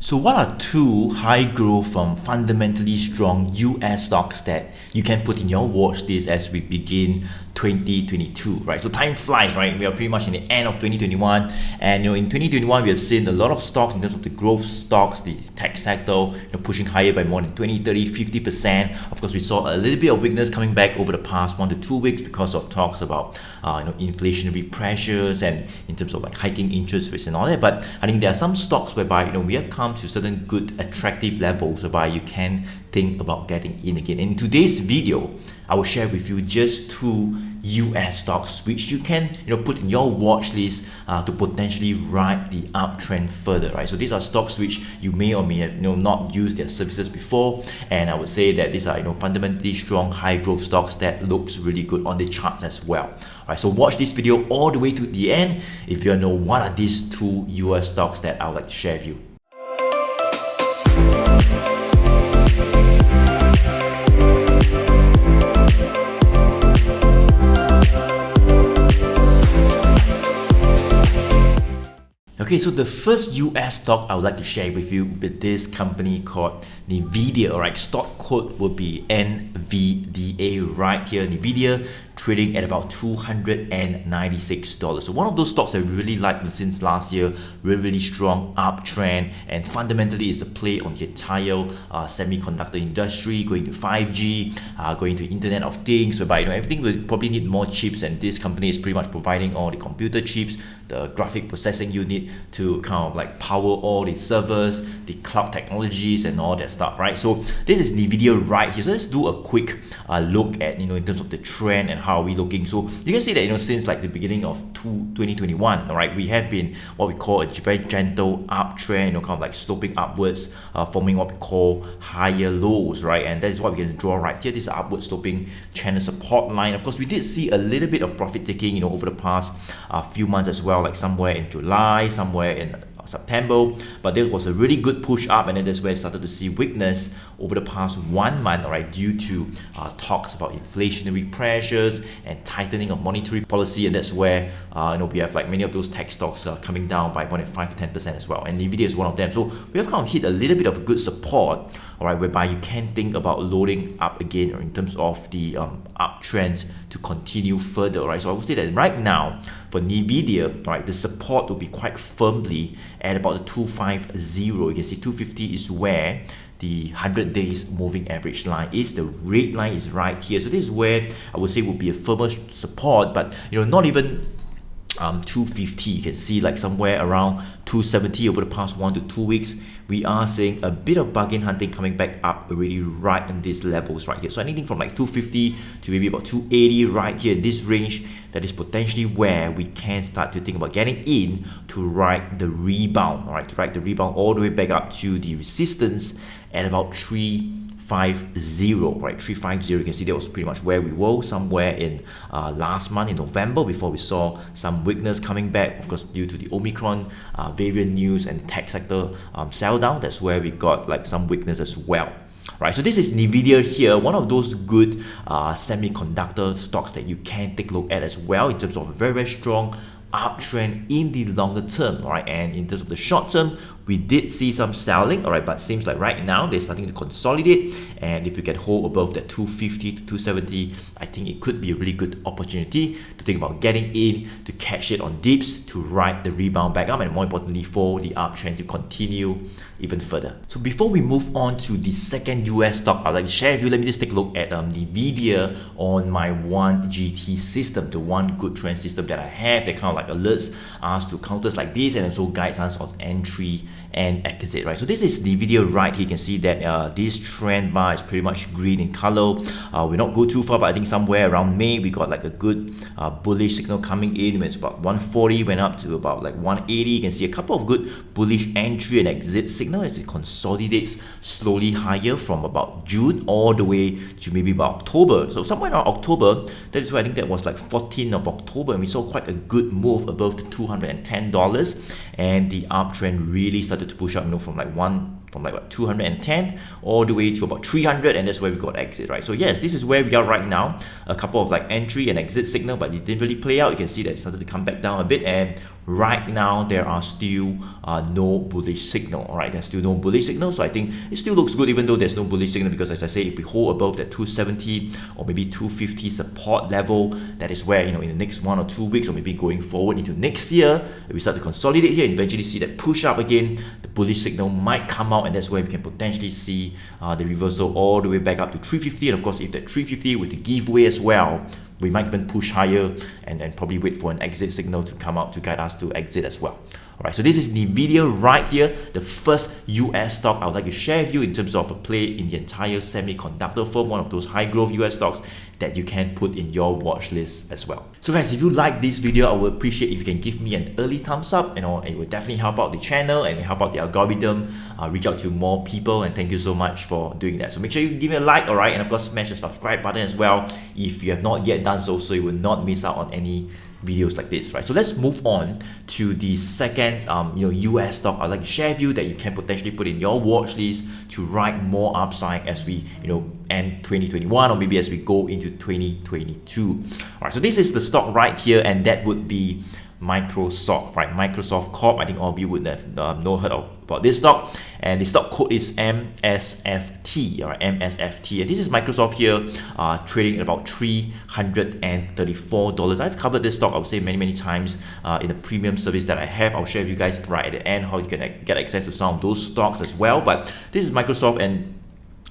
So what are two high growth fundamentally strong US stocks that you can put in your watch list as we begin 2022, right? So time flies, right? We are pretty much in the end of 2021, and in 2021 we have seen a lot of stocks in terms of the growth stocks, the tech sector, pushing higher by more than 20, 30, 50%. Of course, we saw a little bit of weakness coming back over the past 1 to 2 weeks because of talks about inflationary pressures and in terms of like hiking interest rates and all that. But I think there are some stocks whereby we have come to certain good attractive levels whereby you can think about getting in again. In today's video, I will share with you just two US stocks which you can put in your watch list to potentially ride the uptrend further, right? So these are stocks which you may or may have not used their services before, and I would say that these are fundamentally strong high growth stocks that looks really good on the charts as well. All right, so watch this video all the way to the end if you know what are these two US stocks that I would like to share with you. Okay, so the first US stock I would like to share with you with this company called NVIDIA. Alright, stock code will be NVDA right here. NVIDIA trading at about $296. So one of those stocks that we really like since last year, really strong uptrend, and fundamentally is a play on the entire semiconductor industry, going to 5G, going to Internet of Things, whereby everything will probably need more chips, and this company is pretty much providing all the computer chips, the graphic processing unit to kind of like power all the servers, the cloud technologies and all that stuff, right? So this is NVIDIA right here. So let's do a quick look at in terms of the trend and how are we looking. So you can see that since like the beginning of 2021, all right, we have been what we call a very gentle uptrend, kind of like sloping upwards, forming what we call higher lows, right? And that is what we can draw right here. This is upward sloping channel support line. Of course, we did see a little bit of profit taking over the past few months as well, like somewhere in July, somewhere in September, but there was a really good push up, and then that's where I started to see weakness over the past 1 month, all right, due to talks about inflationary pressures and tightening of monetary policy, and that's where we have like many of those tech stocks coming down by more than 5 to 10% as well, and NVIDIA is one of them. So we have kind of hit a little bit of good support, all right, whereby you can think about loading up again in terms of the uptrends to continue further, right? So I would say that right now for NVIDIA, right, the support will be quite firmly at about the 250. You can see 250 is where the 100 days moving average line is. The red line is right here. So this is where I would say would be a firmer support, but not even 250. You can see like somewhere around 270 over the past 1 to 2 weeks. We are seeing a bit of bargain hunting coming back up already right in these levels right here. So anything from like 250 to maybe about 280 right here in this range, that is potentially where we can start to think about getting in to ride the rebound, all right, to ride the rebound all the way back up to the resistance at about 350, right? 350. You can see that was pretty much where we were somewhere in last month in November, before we saw some weakness coming back, of course, due to the Omicron variant news and tech sector sell down. That's where we got like some weakness as well. Right, so this is NVIDIA here, one of those good semiconductor stocks that you can take a look at as well in terms of a very, very strong uptrend in the longer term, all right, and in terms of the short term, we did see some selling, all right, but seems like right now they're starting to consolidate, and if you can hold above that 250 to 270, I think it could be a really good opportunity to think about getting in, to catch it on dips, to ride the rebound back up, and more importantly for the uptrend to continue even further. So before we move on to the second US stock I'd like to share with you, let me just take a look at NVIDIA on my One GT system, the One Good Trend system that I have that kind of like alerts us to counters like this and also guides us on entry and exit, right? So this is NVIDIA right here. You can see that this trend bar is pretty much green in color. We're not go too far, but I think somewhere around May we got like a good bullish signal coming in. When it's about 140, went up to about like 180. You can see a couple of good bullish entry and exit signal as it consolidates slowly higher from about June all the way to maybe about October. So somewhere around October, that is why I think that was like 14th of October, and we saw quite a good move above the $210, and the uptrend really started to push up, from like 210 all the way to about 300, and that's where we got exit, right? So yes, this is where we are right now. A couple of like entry and exit signal, but it didn't really play out. You can see that it started to come back down a bit, and right now there are still no bullish signal. All right, there's still no bullish signal, so I think it still looks good even though there's no bullish signal, because as I say, if we hold above that 270 or maybe 250 support level, that is where, in the next 1 or 2 weeks, or maybe going forward into next year, if we start to consolidate here and eventually see that push up again, the bullish signal might come out, and that's where we can potentially see the reversal all the way back up to 350. And of course, if that 350 were to give way as well, we might even push higher and probably wait for an exit signal to come out to guide us to exit as well. Alright, so this is NVIDIA right here, the first US stock I would like to share with you in terms of a play in the entire semiconductor firm, one of those high growth US stocks that you can put in your watch list as well. So guys, if you like this video, I would appreciate if you can give me an early thumbs up, it will definitely help out the channel and help out the algorithm, reach out to more people, and thank you so much for doing that. So make sure you give me a like, alright, and of course smash the subscribe button as well if you have not yet done so, so you will not miss out on any videos like this, right? So let's move on to the second US stock I'd like to share with you that you can potentially put in your watch list to ride more upside as we end 2021, or maybe as we go into 2022. All right, so this is the stock right here, and that would be Microsoft, right? Microsoft Corp. I think all of you would have heard about this stock, and the stock code is MSFT, or MSFT, and this is Microsoft here, trading at about $334. I've covered this stock, I would say, many times in the premium service that I have. I'll share with you guys right at the end how you can get access to some of those stocks as well. But this is Microsoft, and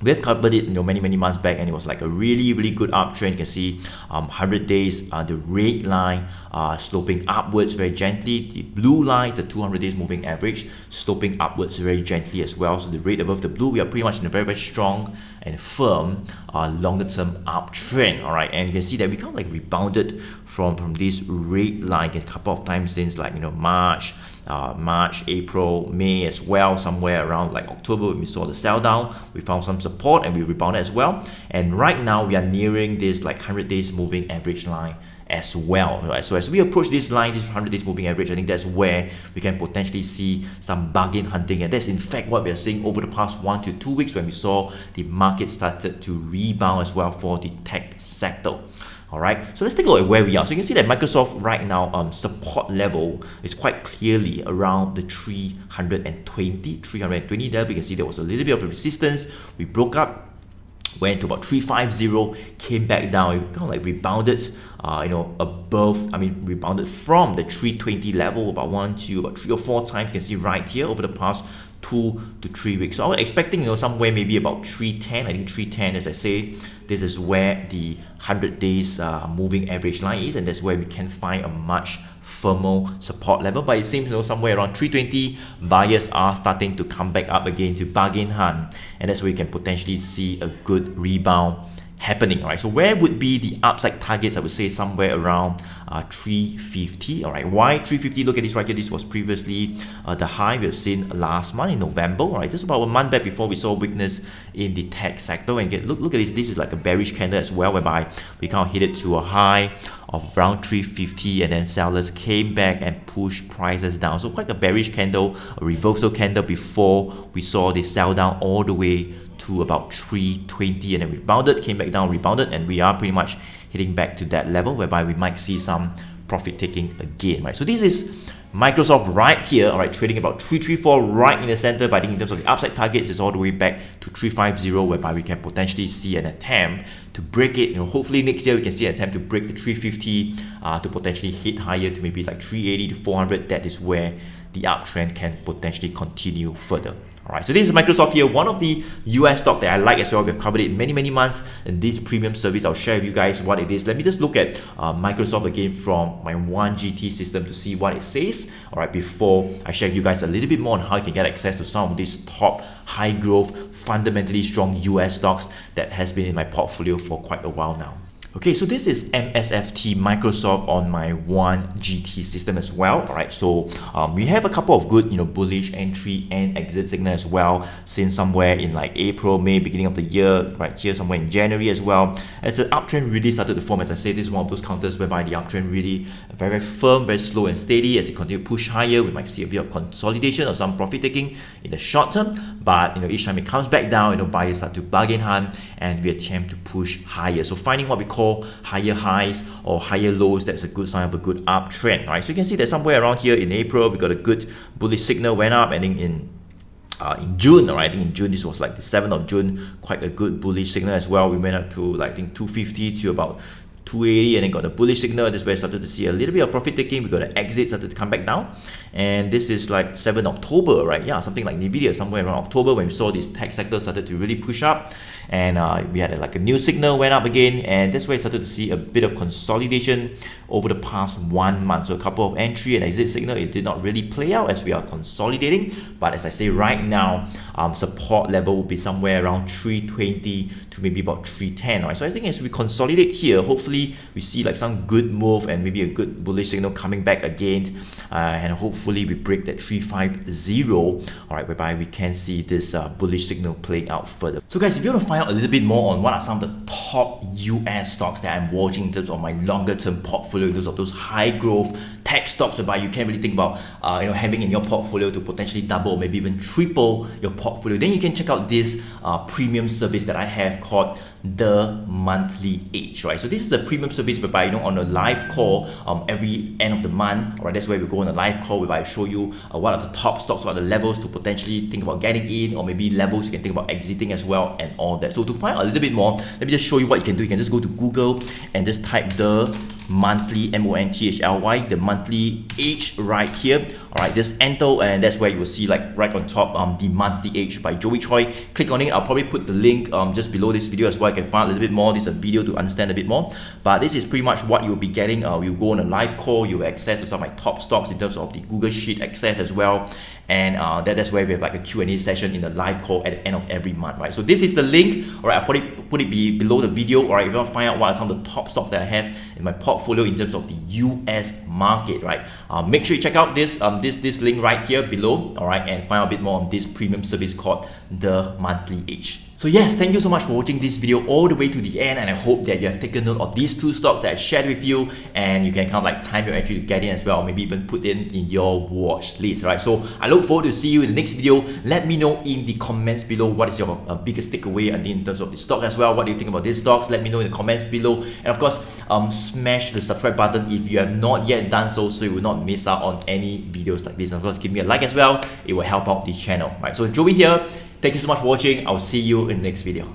we have covered it many months back, and it was like a really good uptrend. You can see 100 days, the red line sloping upwards very gently. The blue line is the 200 days moving average, sloping upwards very gently as well. So the red above the blue, we are pretty much in a very strong and firm longer term uptrend. All right, and you can see that we kind of like rebounded from this red line a couple of times since March, April, May as well. Somewhere around like October when we saw the sell down, we found some support and we rebounded as well. And right now we are nearing this like 100 days moving average line as well, right? So as we approach this line, this 100 days moving average, I think that's where we can potentially see some bargain hunting, and that's in fact what we are seeing over the past 1 to 2 weeks when we saw the market started to rebound as well for the tech sector. Alright, so let's take a look at where we are. So you can see that Microsoft right now support level is quite clearly around the 320 there. We can see there was a little bit of a resistance. We broke up, went to about 350, came back down. It kind of like rebounded above, rebounded from the 320 level about 3 or 4 times. You can see right here over the past 2 to 3 weeks. So I was expecting somewhere maybe about 310. I think 310, as I say, this is where the 100 days moving average line is, and that's where we can find a much firmer support level. But it seems somewhere around 320, buyers are starting to come back up again to bargain hunt, and that's where you can potentially see a good rebound happening. All right, so where would be the upside targets? I would say somewhere around 350. All right, why 350? Look at this right here. This was previously the high we have seen last month in November. All right, just about a month back before we saw weakness in the tech sector. And look at this. This is like a bearish candle as well, whereby we kind of hit it to a high of around 350, and then sellers came back and pushed prices down. So quite a bearish candle, a reversal candle before we saw the sell down all the way to about 320, and then rebounded, came back down, rebounded, and we are pretty much hitting back to that level whereby we might see some profit taking again, right? So this is Microsoft right here, all right, trading about 334 right in the center. But I think in terms of the upside targets, it's all the way back to 350, whereby we can potentially see an attempt to break it. Hopefully next year we can see an attempt to break the 350 to potentially hit higher to maybe like 380 to 400. That is where the uptrend can potentially continue further. Alright, so this is Microsoft here, one of the US stock that I like as well. We've covered it many months in this premium service. I'll share with you guys what it is. Let me just look at Microsoft again from my 1GT system to see what it says. Alright, before I share with you guys a little bit more on how you can get access to some of these top high growth, fundamentally strong US stocks that has been in my portfolio for quite a while now. Okay, so this is MSFT Microsoft on my 1GT system as well. All right, so we have a couple of good, bullish entry and exit signal as well since somewhere in like April, May, beginning of the year, right here somewhere in January as well. As the uptrend really started to form, as I say, this is one of those counters whereby the uptrend really very firm, very slow and steady. As it continue to push higher, we might see a bit of consolidation or some profit taking in the short term. But each time it comes back down, buyers start to bargain hunt and we attempt to push higher. So finding what we call call higher highs or higher lows, that's a good sign of a good uptrend, right? So you can see that somewhere around here in April, we got a good bullish signal, went up, and then in June, I think in June, this was like the 7th of June, quite a good bullish signal as well. We went up to like, I think 250 to about 280, and then got a bullish signal. This is where I started to see a little bit of profit taking. We got an exit, started to come back down, and this is like 7th October, right? Yeah, something like Nvidia, somewhere around October, when we saw this tech sector started to really push up, and we had like a new signal, went up again, and that's where I started to see a bit of consolidation over the past 1 month. So a couple of entry and exit signal, it did not really play out as we are consolidating, but as I say right now, support level will be somewhere around 320 to maybe about 310, right? So I think as we consolidate here, hopefully we see like some good move and maybe a good bullish signal coming back again, and hopefully we break that 350, all right, whereby we can see this bullish signal playing out further. So guys, if you want to find out a little bit more on what are some of the top US stocks that I'm watching in terms of my longer term portfolio, in terms of those high growth tech stocks whereby you can really think about having in your portfolio to potentially double or maybe even triple your portfolio, then you can check out this premium service that I have called The Monthly Edge, right? So this is a premium service whereby on a live call every end of the month, right? That's where we go on a live call whereby I show you what are the top stocks, what are the levels to potentially think about getting in, or maybe levels you can think about exiting as well, and all that. So to find out a little bit more, let me just show you what you can do. You can just go to Google and just type The Monthly, M-O-N-T-H-L-Y, The Monthly Edge right here. All right, just enter, and that's where you will see like right on top The Monthly Edge by Joey Choi. Click on it. I'll probably put the link just below this video as well. You can find a little bit more. This is a video to understand a bit more, but this is pretty much what you'll be getting. You'll go on a live call, you'll access to some of my top stocks in terms of the Google Sheet access as well, and that's where we have like a Q&A session in the live call at the end of every month, right? So this is the link. All right, I'll put it below the video. All right, if you want to find out what are some of the top stocks that I have in my portfolio in terms of the US market, right? Make sure you check out this this link right here below, all right, and find out a bit more on this premium service called The Monthly Edge. So yes, thank you so much for watching this video all the way to the end, and I hope that you have taken note of these two stocks that I shared with you, and you can kind of like time your entry to get in as well, maybe even put in your watch list, right? So I look forward to see you in the next video. Let me know in the comments below what is your biggest takeaway in terms of the stock as well. What do you think about these stocks? Let me know in the comments below, and of course, smash the subscribe button if you have not yet done so you will not miss out on any videos like this. And of course, give me a like as well. It will help out the channel, right? So Joey here. Thank you so much for watching. I'll see you in the next video.